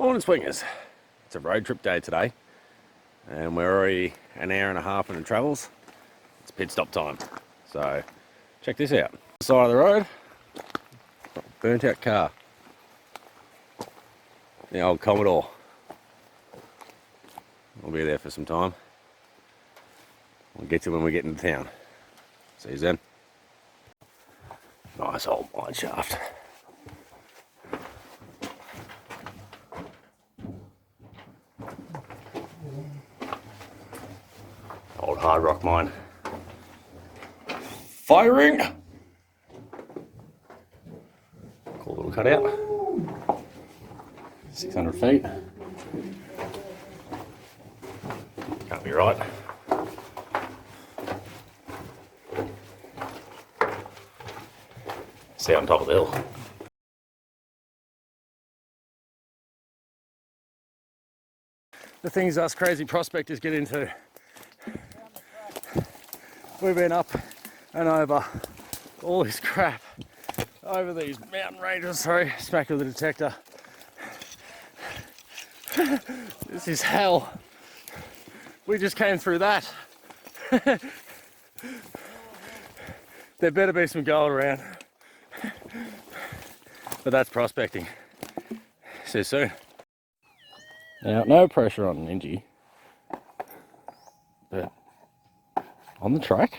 Morning swingers. It's a road trip day today and we're already an hour and a half into travels. It's pit stop time. So check this out. Side of the road, burnt out car. The old Commodore. We'll be there for some time. We'll get to when we get into town. See you then. Nice old mine shaft. Old hard rock mine. Firing! Cool little cutout. 600 feet. Can't be right. Stay on top of the hill. The things us crazy prospectors get into. We've been up and over all this crap over these mountain ranges. Sorry, smack with the detector. This is hell. We just came through that. There better be some gold around. But that's prospecting. See you soon. Now, no pressure on Ninja, but on the track,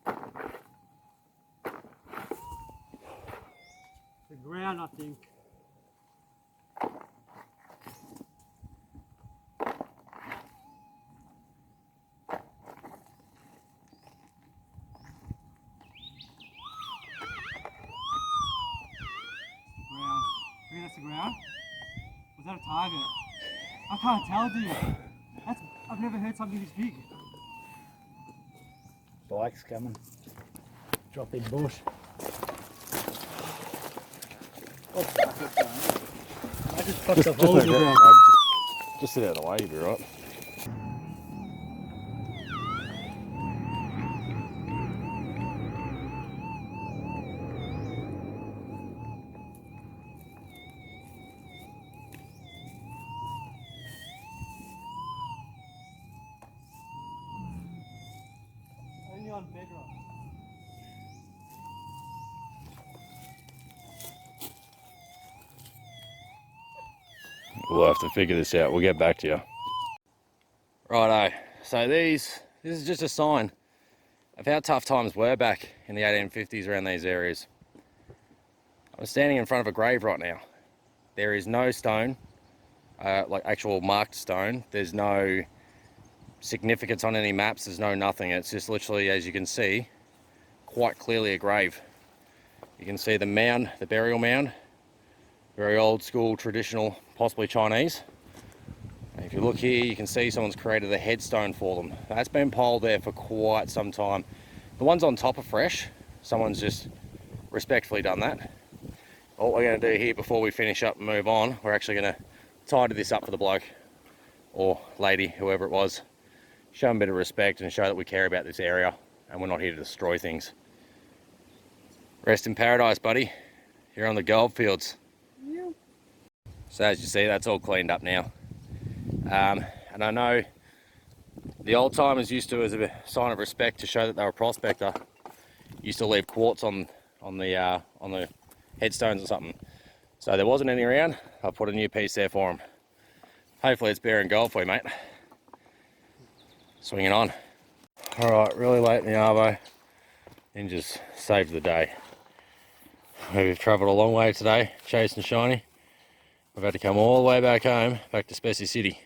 the ground, I think. The ground? Was that a target? I can't tell, dude. I've never heard something this big. Bike's coming. Drop in bush. Oh, fuck it, I just fucked up holes in the ground. Just sit out of the way, you'll be right. Only on bedrock. We'll have to figure this out. We'll get back to you. Righto. So this is just a sign of how tough times were back in the 1850s around these areas. I'm standing in front of a grave right now. There is no stone, like actual marked stone. There's no significance on any maps. There's no nothing. It's just literally, as you can see, quite clearly a grave. You can see the mound, the burial mound. Very old school, traditional, possibly Chinese. And if you look here, you can see someone's created a headstone for them. That's been piled there for quite some time. The ones on top are fresh. Someone's just respectfully done that. What we're going to do here before we finish up and move on, we're actually going to tidy this up for the bloke or lady, whoever it was. Show them a bit of respect and show that we care about this area and we're not here to destroy things. Rest in paradise, buddy. You're on the gold fields. So as you see, that's all cleaned up now. And I know the old timers used to, as a sign of respect to show that they were a prospector, used to leave quartz on the headstones or something. So there wasn't any around. I put a new piece there for them. Hopefully it's bearing gold for you, mate. Swinging on. All right, really late in the arvo. Ninja's saved the day. We've travelled a long way today, chasing shiny. We've had to come all the way back home, back to Specie City.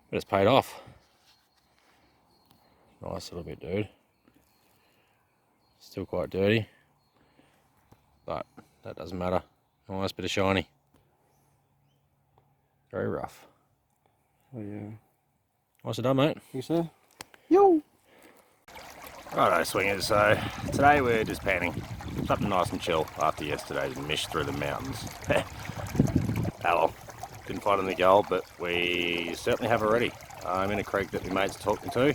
But it's paid off. Nice little bit, dude. Still quite dirty, but that doesn't matter. Nice bit of shiny. Very rough. Oh yeah. Nicely done, mate. You so? Yo! Righto, swingers. So today we're just panning. Something nice and chill after yesterday's mish through the mountains. Oh well, didn't find any gold, but we certainly have already. I'm in a creek that my mates talked me to.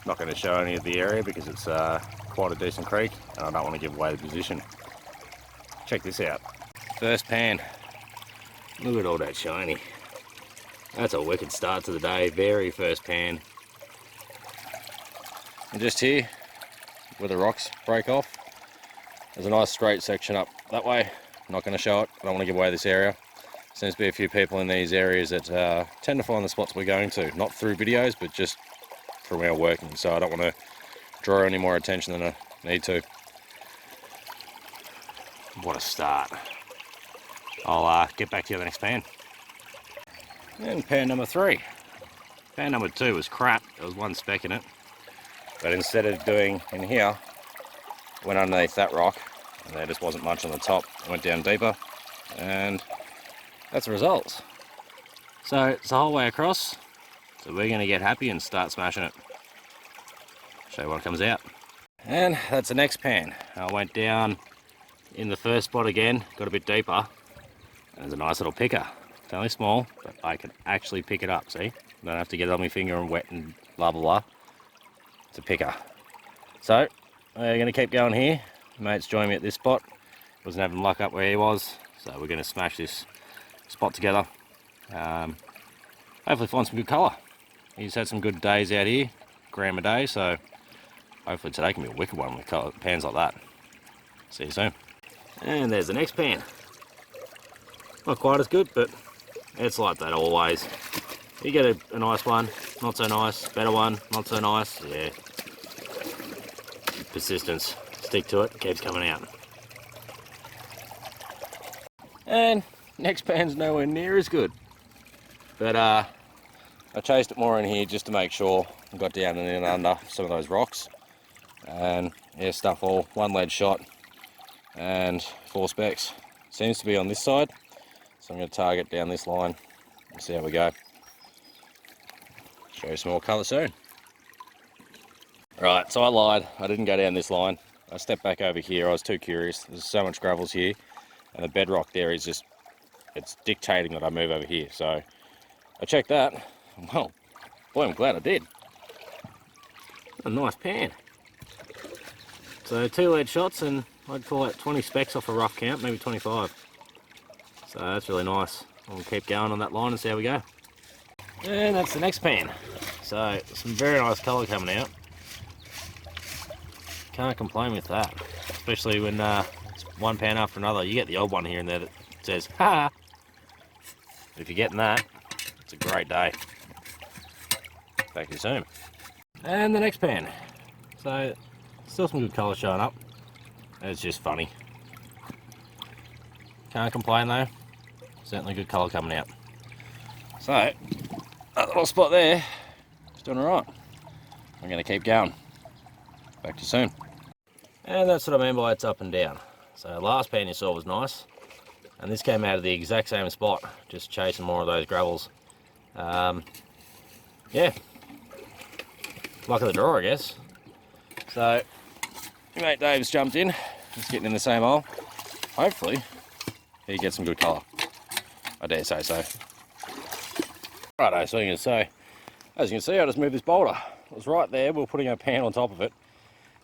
Not going to show any of the area because it's quite a decent creek and I don't want to give away the position. Check this out. First pan. Look at all that shiny. That's a wicked start to the day, very first pan. And just here, where the rocks break off, there's a nice straight section up that way. I'm not going to show it, I don't want to give away this area. Seems to be a few people in these areas that tend to find the spots we're going to, not through videos, but just from our working, so I don't want to draw any more attention than I need to. What a start. I'll get back to you on the next pan. And pan number 3. Pan number 2 was crap, there was one speck in it. But instead of doing in here, went underneath that rock, and there just wasn't much on the top. I went down deeper, and that's the results. So it's the whole way across, so we're going to get happy and start smashing it. Show you what comes out. And that's the next pan. I went down in the first spot again, got a bit deeper, and there's a nice little picker. It's only small, but I can actually pick it up, see? I don't have to get it on my finger and wet and blah blah blah. It's a picker. So, we're going to keep going here. Mate's joined me at this spot. Wasn't having luck up where he was, so we're going to smash this spot together. Hopefully find some good colour. He's had some good days out here, gram a day, so hopefully today can be a wicked one with colour, pans like that. See you soon. And there's the next pan. Not quite as good, but it's like that always. You get a nice one, not so nice, better one, not so nice, yeah. Persistence, stick to it, keeps coming out. And next pan's nowhere near as good. But I chased it more in here just to make sure I got down and in and under some of those rocks. And yeah, stuff all, one lead shot and 4 specks. Seems to be on this side. So I'm going to target down this line and see how we go. Show you some more colour soon. Right, so I lied. I didn't go down this line. I stepped back over here. I was too curious. There's so much gravels here, and the bedrock there is just, it's dictating that I move over here. So I checked that. Well, boy, I'm glad I did. A nice pan. So 2 lead shots, and I'd call it 20 specks off a rough count, maybe 25. So that's really nice. We'll keep going on that line and see how we go. And that's the next pan. So some very nice colour coming out. Can't complain with that, especially when it's one pan after another. You get the old one here and there that says ha. If you're getting that, it's a great day. Back to you soon. And the next pan. So still some good colour showing up. It's just funny. Can't complain though. Certainly good colour coming out. So that little spot there is doing alright. I'm going to keep going. Back to you soon. And that's what I mean by it's up and down. So last pan you saw was nice, and this came out of the exact same spot, just chasing more of those gravels. Yeah, luck of the draw, I guess. So your mate Dave's jumped in, he's getting in the same hole. Hopefully he gets some good colour. I dare say so. Righto, so as you can see, I just moved this boulder. It was right there, we were putting a pan on top of it,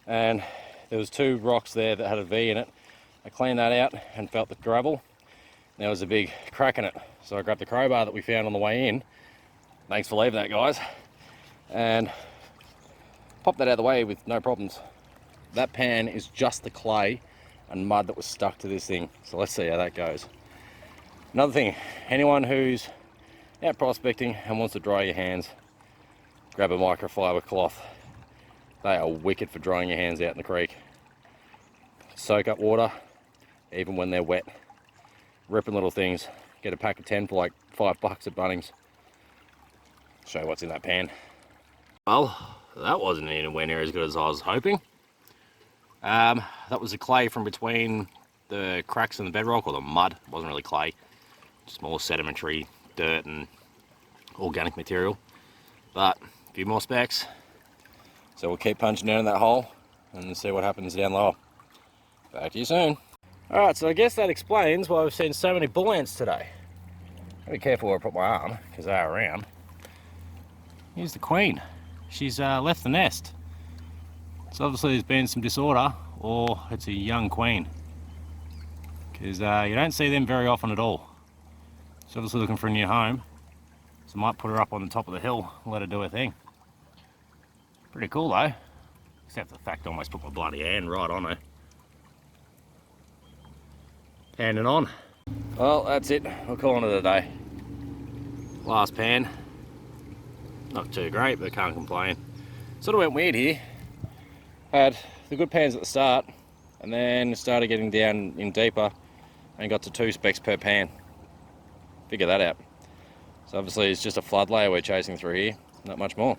and there was 2 rocks there that had a V in it. I cleaned that out and felt the gravel. There was a big crack in it, so I grabbed the crowbar that we found on the way in. Thanks for leaving that, guys. And popped that out of the way with no problems. That pan is just the clay and mud that was stuck to this thing. So let's see how that goes. Another thing, anyone who's out prospecting and wants to dry your hands, grab a microfiber cloth. They are wicked for drying your hands out in the creek. Soak up water, even when they're wet. Ripping little things. Get a pack of 10 for like $5 at Bunnings. Show you what's in that pan. Well, that wasn't anywhere near as good as I was hoping. That was the clay from between the cracks in the bedrock, or the mud. It wasn't really clay. Just more sedimentary dirt and organic material. But a few more specks. So we'll keep punching down in that hole and see what happens down lower. Back to you soon. Alright, so I guess that explains why we've seen so many bull ants today. Be careful where I put my arm, because they are around. Here's the queen. She's left the nest. So obviously there's been some disorder, or it's a young queen. Because you don't see them very often at all. She's obviously looking for a new home, so I might put her up on the top of the hill and let her do her thing. Pretty cool though, except for the fact I almost put my bloody hand right on her. Panning on. Well, that's it. We're calling it a day. Last pan. Not too great, but can't complain. Sort of went weird here. Had the good pans at the start, and then started getting down in deeper and got to 2 specks per pan. Figure that out. So obviously it's just a flood layer we're chasing through here, not much more.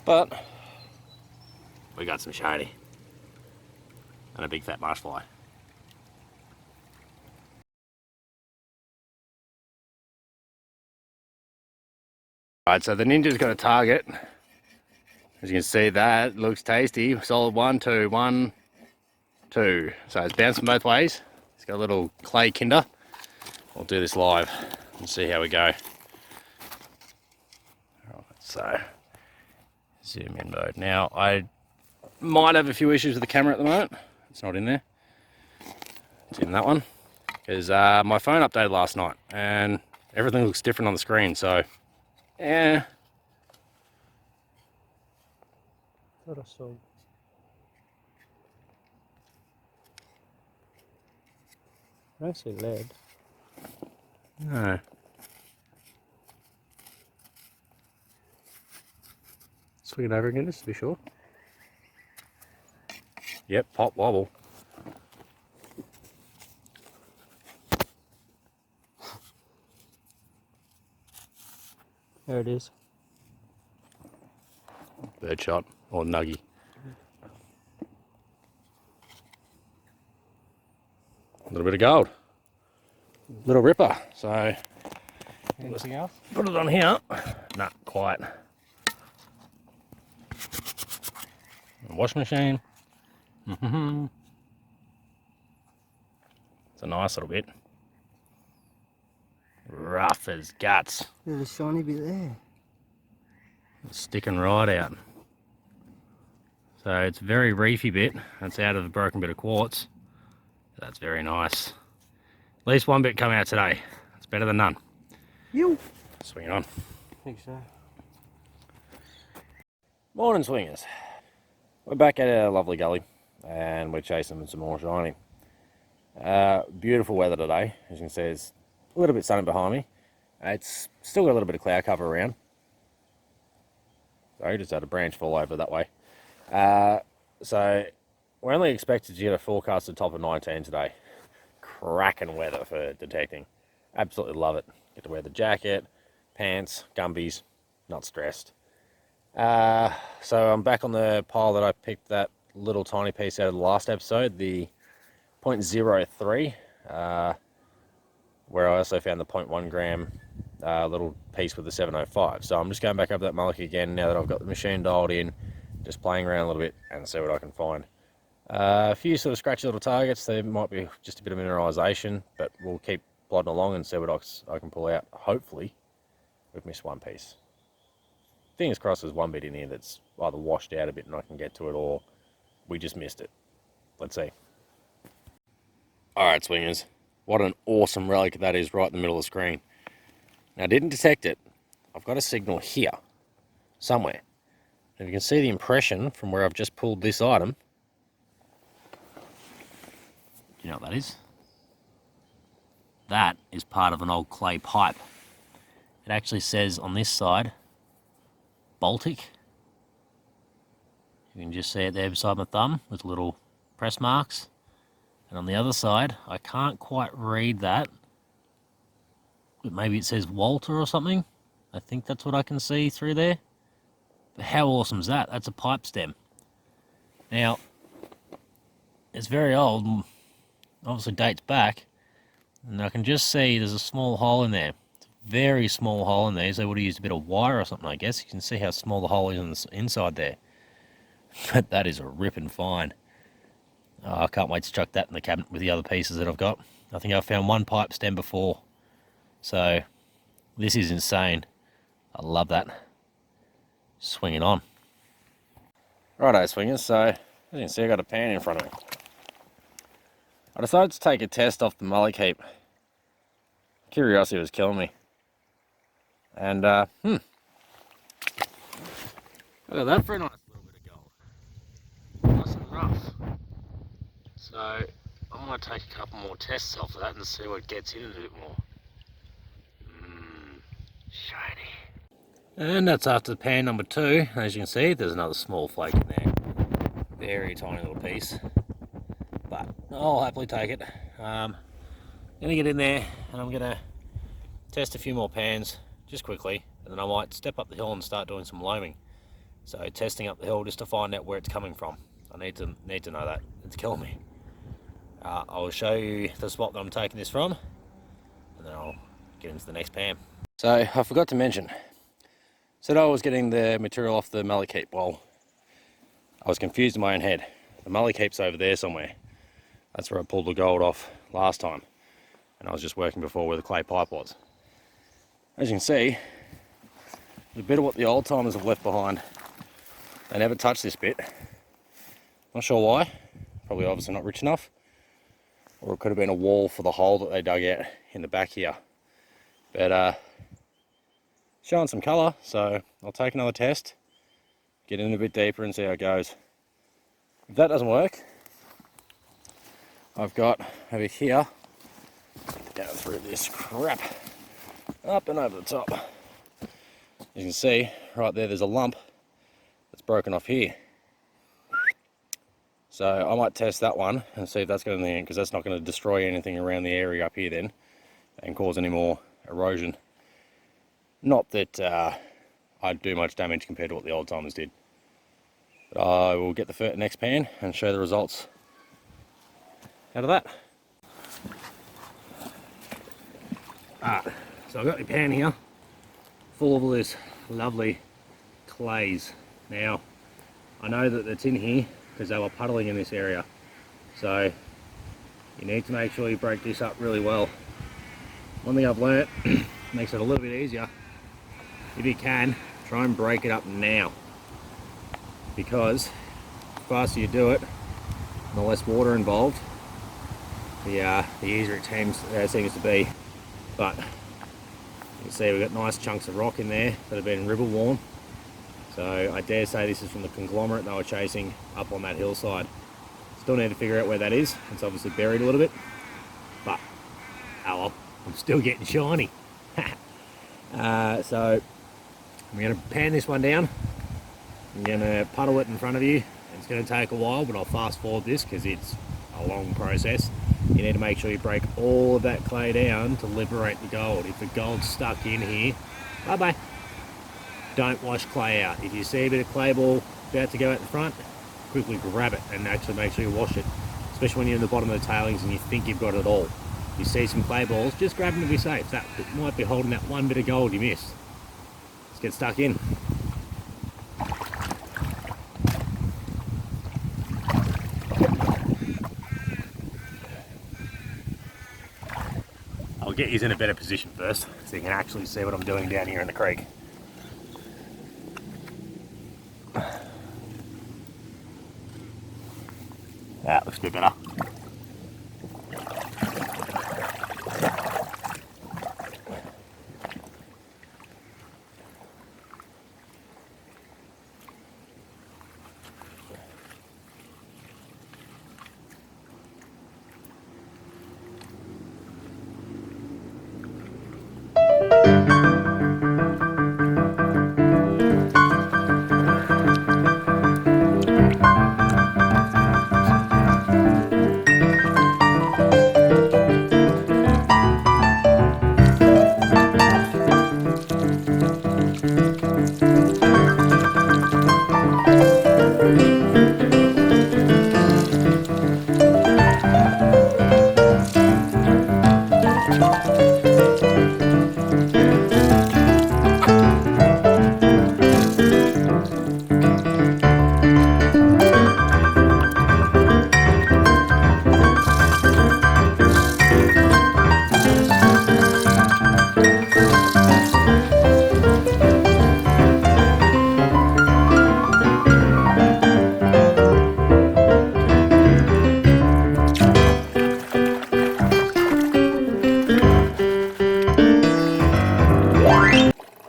But we got some shiny and a big fat marsh fly. Alright, so the ninja's got a target. As you can see, that looks tasty. Solid 1, 2, 1, 2. So it's bouncing both ways. It's got a little clay kinder. We'll do this live and see how we go. Alright, so zoom in mode. Now I might have a few issues with the camera at the moment. It's not in there. It's in that one. Because my phone updated last night and everything looks different on the screen. So, yeah. Thought I saw. I don't see lead. No. Swing it over again just to be sure. Yep, pop wobble. There it is. Bird shot or nuggy. A little bit of gold. Little ripper. So Anything else? put it on here. Not quite. Wash machine. It's a nice little bit. Rough as guts. There's a shiny bit there. It's sticking right out. So it's a very reefy bit. That's out of the broken bit of quartz. That's very nice. At least one bit come out today. It's better than none. You. Swing it on. I think so. Morning swingers. We're back at our lovely gully and we're chasing some more shiny. Beautiful weather today. As you can see, it's a little bit sunny behind me. It's still got a little bit of cloud cover around. Sorry, just had a branch fall over that way. So we're only expected to get a forecasted top of 19 today. Cracking weather for detecting. Absolutely love it. Get to wear the jacket, pants, gumbies, not stressed. So I'm back on the pile that I picked that little tiny piece out of the last episode, the 0.03, where I also found the 0.1 gram little piece with the 705. So I'm just going back over that mullock again now that I've got the machine dialed in, just playing around a little bit and see what I can find. A few sort of scratchy little targets. There might be just a bit of mineralisation, but we'll keep plodding along and see what I can pull out. Hopefully we've missed one piece. Fingers crossed there's one bit in here that's either washed out a bit and I can get to it, or we just missed it. Let's see. Alright swingers, what an awesome relic that is right in the middle of the screen. Now I didn't detect it. I've got a signal here, somewhere. If you can see the impression from where I've just pulled this item, do you know what that is? That is part of an old clay pipe. It actually says on this side, Baltic. You can just see it there beside my thumb with little press marks. And on the other side, I can't quite read that, but maybe it says Walter or something. I think that's what I can see through there. But how awesome is that? That's a pipe stem. Now, it's very old, and obviously dates back, and I can just see there's a small hole in there. It's a very small hole in there, so they would have used a bit of wire or something, I guess. You can see how small the hole is on the inside there. But that is a ripping find. Oh, I can't wait to chuck that in the cabinet with the other pieces that I've got. I think I've found one pipe stem before. So, this is insane. I love that. Swinging on. Righto, swingers. So, as you can see, I've got a pan in front of me. I decided to take a test off the mullock heap. curiosity was killing me. And, look at that for a nice little bit of gold. Nice and rough. So, I might take a couple more tests off of that and see what gets in a bit more. Shiny. And that's after pan number 2. As you can see, there's another small flake in there. Very tiny little piece. But I'll happily take it. Gonna get in there and I'm gonna test a few more pans just quickly, and then I might step up the hill and start doing some loaming. So testing up the hill just to find out where it's coming from. I need to know that. It's killing me. I'll show you the spot that I'm taking this from, and then I'll get into the next pan. So I forgot to mention, said I was getting the material off the mallet keep. Well, I was confused in my own head. The mallet keep's over there somewhere. That's where I pulled the gold off last time, and I was just working before where the clay pipe was. As you can see, a bit of what the old timers have left behind. They never touched this bit. Not sure why. Probably obviously not rich enough. Or it could have been a wall for the hole that they dug out in the back here. But showing some colour, so I'll take another test, get in a bit deeper and see how it goes. If that doesn't work, I've got over here, down through this crap, up and over the top. You can see right there's a lump that's broken off here. So I might test that one and see if that's going to, because that's not going to destroy anything around the area up here then and cause any more erosion. Not that I'd do much damage compared to what the old timers did. But I will get the next pan and show the results out of that. So I've got my pan here full of all this lovely clays. Now I know that it's in here because they were puddling in this area, so you need to make sure you break this up really well. One thing I've learnt makes it a little bit easier. If you can, try and break it up now, because the faster you do it, the less water involved, the easier it seems to be. But you can see we've got nice chunks of rock in there that have been river worn. So I dare say this is from the conglomerate they were chasing up on that hillside. Still need to figure out where that is. It's obviously buried a little bit, but oh well, I'm still getting shiny. So I'm going to pan this one down. I'm going to puddle it in front of you. It's going to take a while, but I'll fast forward this because it's a long process. You need to make sure you break all of that clay down to liberate the gold. If the gold's stuck in here, bye-bye. Don't wash clay out. If you see a bit of clay ball about to go out the front, quickly grab it and actually make sure you wash it. Especially when you're in the bottom of the tailings and you think you've got it all. If you see some clay balls, just grab them to be safe. That might be holding that one bit of gold you missed. Let's get stuck in. I'll get you in a better position first so you can actually see what I'm doing down here in the creek. That looks a bit better.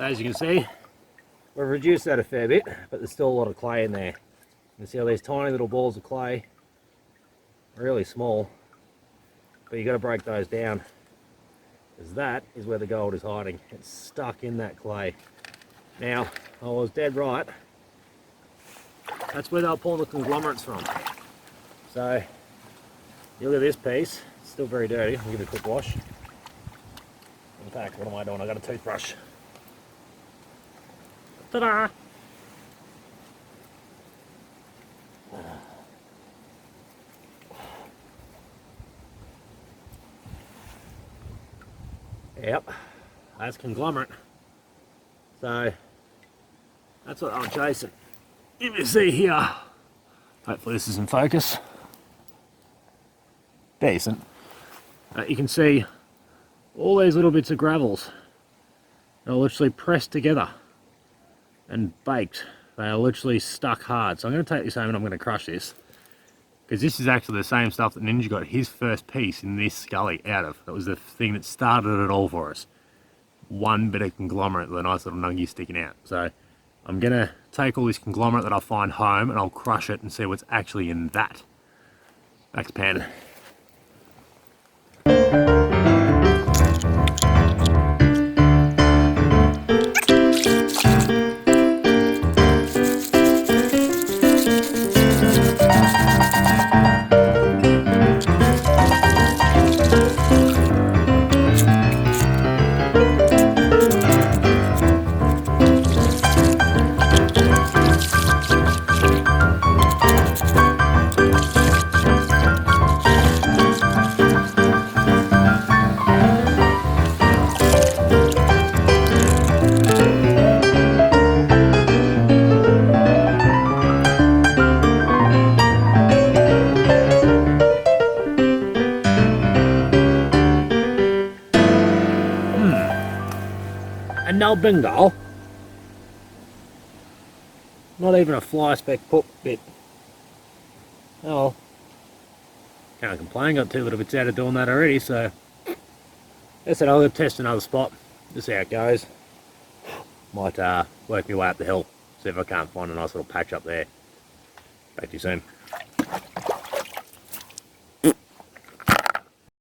as you can see, we've reduced that a fair bit, but there's still a lot of clay in there. You can see all these tiny little balls of clay, really small, but you got to break those down, because that is where the gold is hiding. It's stuck in that clay. Now, I was dead right. That's where they're pulling the conglomerates from. So, you look at this piece, it's still very dirty. I'll give it a quick wash. In fact, what am I doing? I got a toothbrush. Ta-da! Yep, that's conglomerate. So, that's what I'm chasing. If you see here, hopefully this is in focus. Decent. You can see all these little bits of gravels are literally pressed together and baked. They are literally stuck hard. So I'm going to take this home and I'm going to crush this, because this is actually the same stuff that Ninja got his first piece in this gully out of. That was the thing that started it all for us. One bit of conglomerate with a nice little nugget sticking out. So I'm going to take all this conglomerate that I find home and I'll crush it and see what's actually in that. Back to pen. And no bingo. Not even a fly speck hook bit. Oh well. Can't complain, got 2 little bits out of doing that already, so that's it. I'll go test another spot, just see how it goes. Might work my way up the hill, see if I can't find a nice little patch up there. Back to you soon.